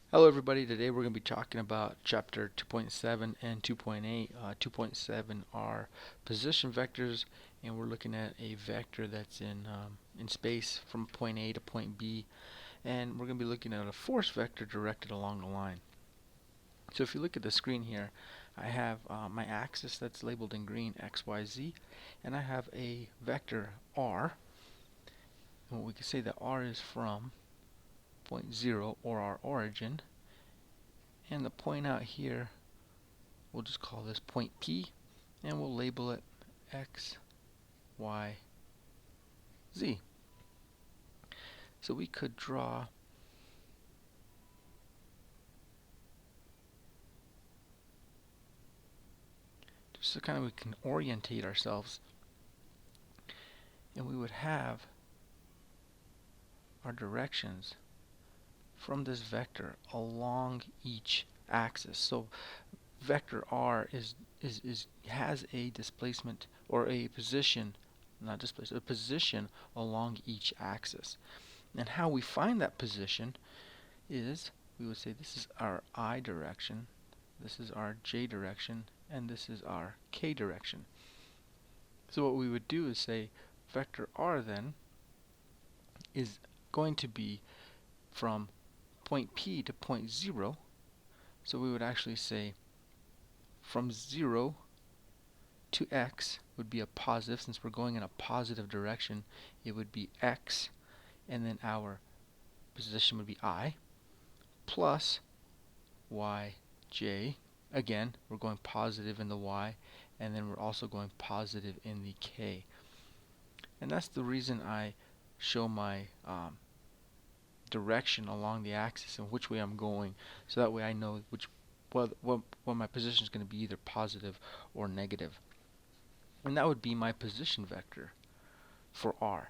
Hello everybody, today we're going to be talking about chapter 2.7 and 2.8. 2.7 are position vectors, and we're looking at a vector that's in space from point A to point B, and we're going to be looking at a force vector directed along the line. So if you look at the screen here, I have my axis that's labeled in green, x, y, z, and I have a vector r, and we can say that r is from point 0, or our origin, and the point out here, we'll just call this point P, and we'll label it X, Y, Z. So we could draw just so kind of we can orientate ourselves, and we would have our directions from this vector along each axis. So vector R has a displacement, or a position, not displacement, a position along each axis. And how we find that position is, we would say this is our I direction, this is our J direction, and this is our K direction. So what we would do is say vector R then is going to be from point P to point 0. So we would actually say from 0 to X would be a positive. Since we're going in a positive direction, it would be X, and then our position would be I, plus Y, J. Again, we're going positive in the Y, and then we're also going positive in the K. And that's the reason I show my direction along the axis and which way I'm going, so that way I know what my position is going to be, either positive or negative. And that would be my position vector for R.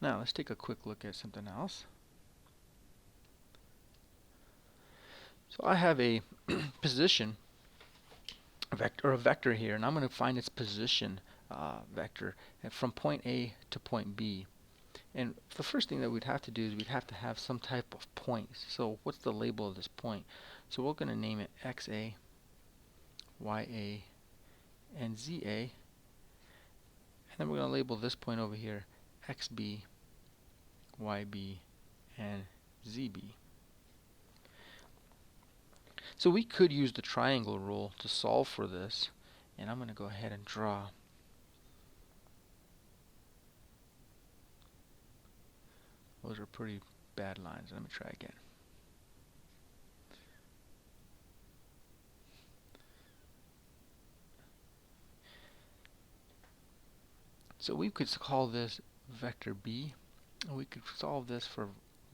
Now let's take a quick look at something else. So I have a position vector, or a vector here, and I'm going to find its position vector from point A to point B. And the first thing that we'd have to do is we'd have to have some type of point. So what's the label of this point? So we're going to name it XA, YA, and ZA. And then we're going to label this point over here XB, YB, and ZB. So we could use the triangle rule to solve for this. And I'm going to go ahead and draw. Those are pretty bad lines. Let me try again. So we could call this vector B, and we could solve this for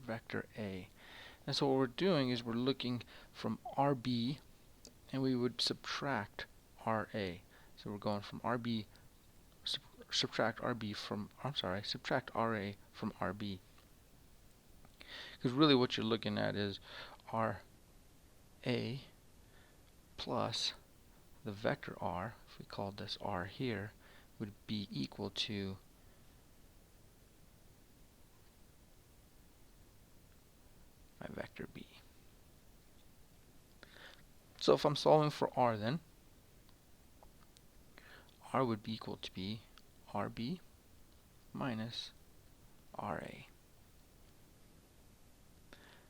vector A. And so what we're doing is we're looking from RB, and we would subtract RA. So we're going from RB, subtract RB from, subtract RA from RB. Because really what you're looking at is RA plus the vector R, if we called this R here, would be equal to my vector B. So if I'm solving for R, then R would be equal to be RB minus RA.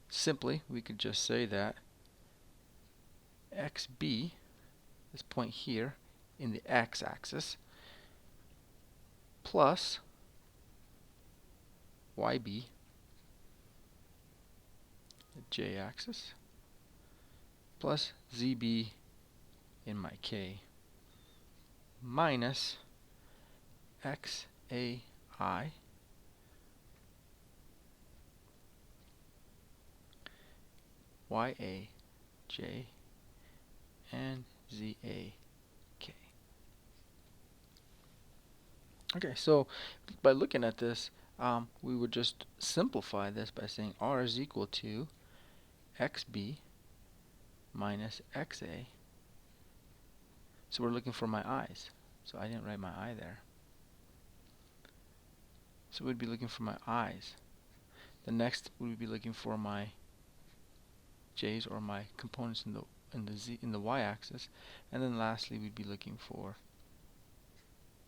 Simply, we could just say that XB, this point here in the x-axis, plus YB, the j-axis, plus ZB in my K, minus XAI YAJ and ZAK. Okay, so by looking at this, we would just simplify this by saying R is equal to XB minus XA. So we're looking for my I's. So I didn't write my I there. So we'd be looking for my I's. The next, we'd be looking for my j's, or my components in the y-axis, and then lastly we'd be looking for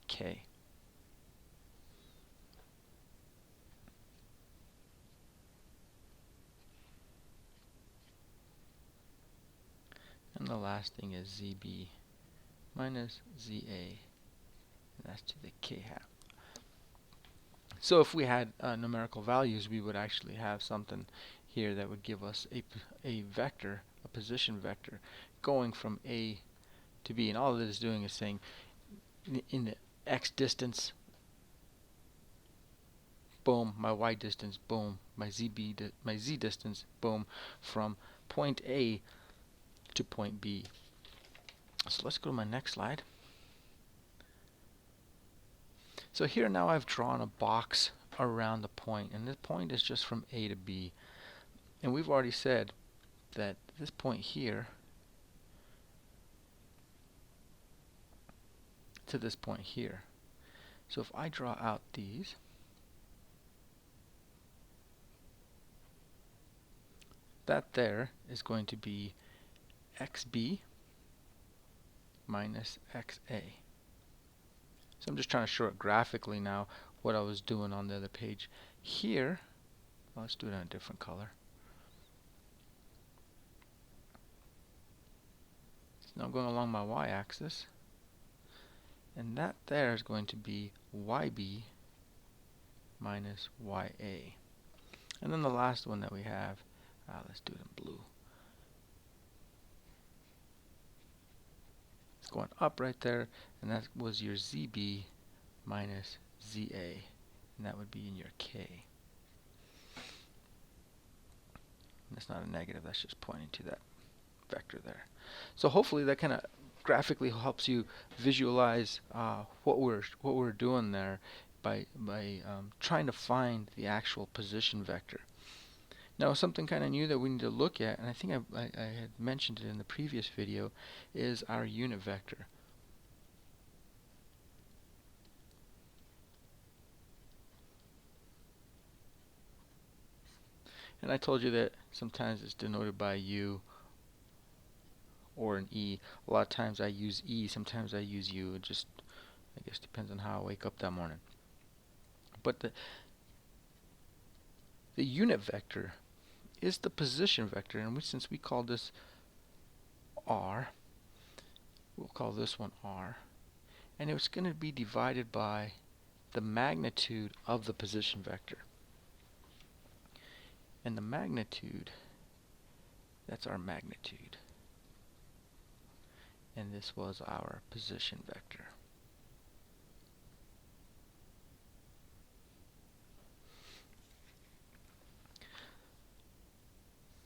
k. And the last thing is zb minus za, and that's to the k hat. So if we had numerical values, we would actually have something here that would give us a vector, a position vector, going from A to B. And all it is doing is saying in the x distance, boom, my y distance, boom, my z distance, boom, from point A to point B. So let's go to my next slide. So here now I've drawn a box around the point, and this point is just from A to B. And we've already said that this point here to this point here. So if I draw out these, that there is going to be xb minus xa. So I'm just trying to show it graphically now what I was doing on the other page. Here, well, let's do it in a different color. So now I'm going along my y-axis, and that there is going to be yb minus ya. And then the last one that we have, let's do it in blue. It's going up right there, and that was your zb minus za, and that would be in your k. And that's not a negative, that's just pointing to that vector there. So hopefully that kind of graphically helps you visualize what we're doing there by trying to find the actual position vector. Now, something kind of new that we need to look at, and I think I had mentioned it in the previous video, is our unit vector. And I told you that sometimes it's denoted by U or an E. A lot of times I use E, sometimes I use U. It just, I guess, depends on how I wake up that morning. But the unit vector is the position vector, and since we call this R, we'll call this one R, and it's going to be divided by the magnitude of the position vector. And the magnitude, that's our magnitude. And this was our position vector.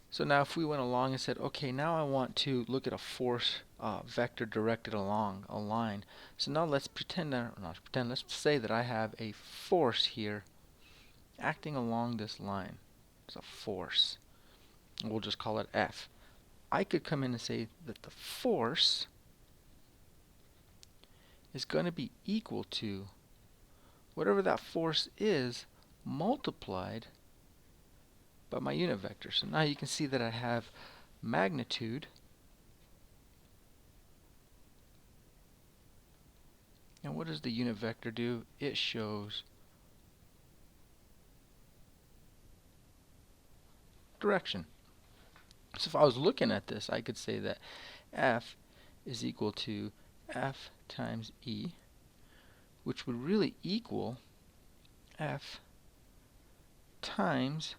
So now if we went along and said, okay, now I want to look at a force vector directed along a line. So now let's let's say that I have a force here acting along this line. It's a force. And we'll just call it F. I could come in and say that the force is going to be equal to whatever that force is multiplied by my unit vector. So now you can see that I have magnitude and what does the unit vector do? It shows direction. So if I was looking at this, I could say that F is equal to F times E, which would really equal F times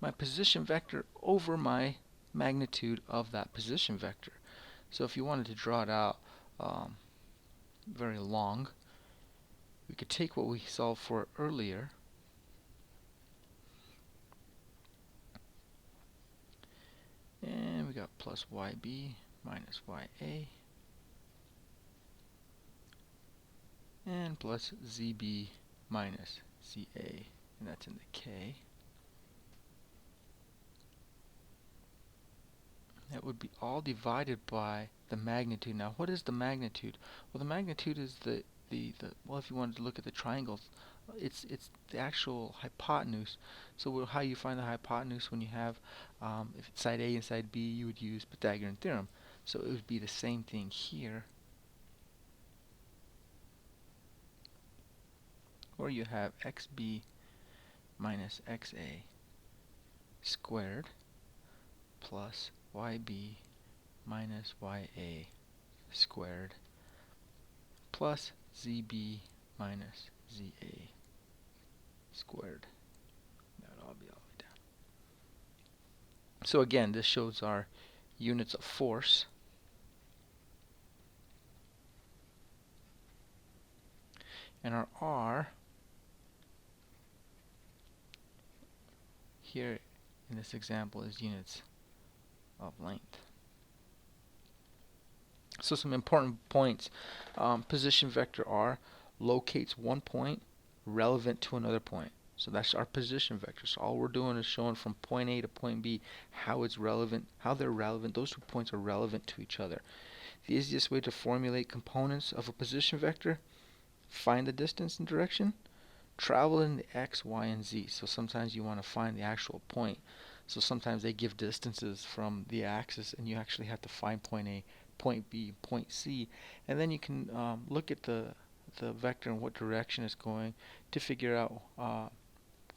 my position vector over my magnitude of that position vector. So if you wanted to draw it out very long, we could take what we solved for earlier and we got plus yb minus ya and plus zb minus za, and that's in the k. That would be all divided by the magnitude. Now, what is the magnitude? Well, the magnitude is well, if you wanted to look at the triangle it's the actual hypotenuse. So how you find the hypotenuse when you have if it's side A and side B, you would use Pythagorean theorem. So it would be the same thing here, where you have xb minus xa squared plus yb minus ya squared plus zb minus za squared. That would all be all the way down. So again, this shows our units of force. And our R here in this example is units of length. So some important points. Position vector R locates one point relevant to another point. So that's our position vector. So all we're doing is showing from point A to point B how it's relevant, how they're relevant. Those 2 points are relevant to each other. The easiest way to formulate components of a position vector: find the distance and direction, travel in the x, y, and z. So sometimes you want to find the actual point. So sometimes they give distances from the axis, and you actually have to find point A, point B, point C, and then you can look at the vector and what direction it's going to figure out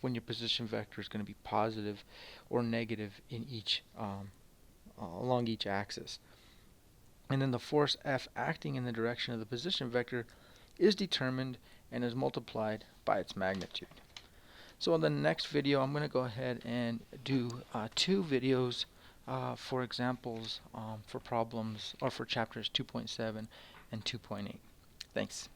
when your position vector is going to be positive or negative in each along each axis. And then the force F acting in the direction of the position vector is determined and is multiplied by its magnitude. So in the next video, I'm going to go ahead and do 2 videos for examples for problems or for chapters 2.7 and 2.8. Thanks.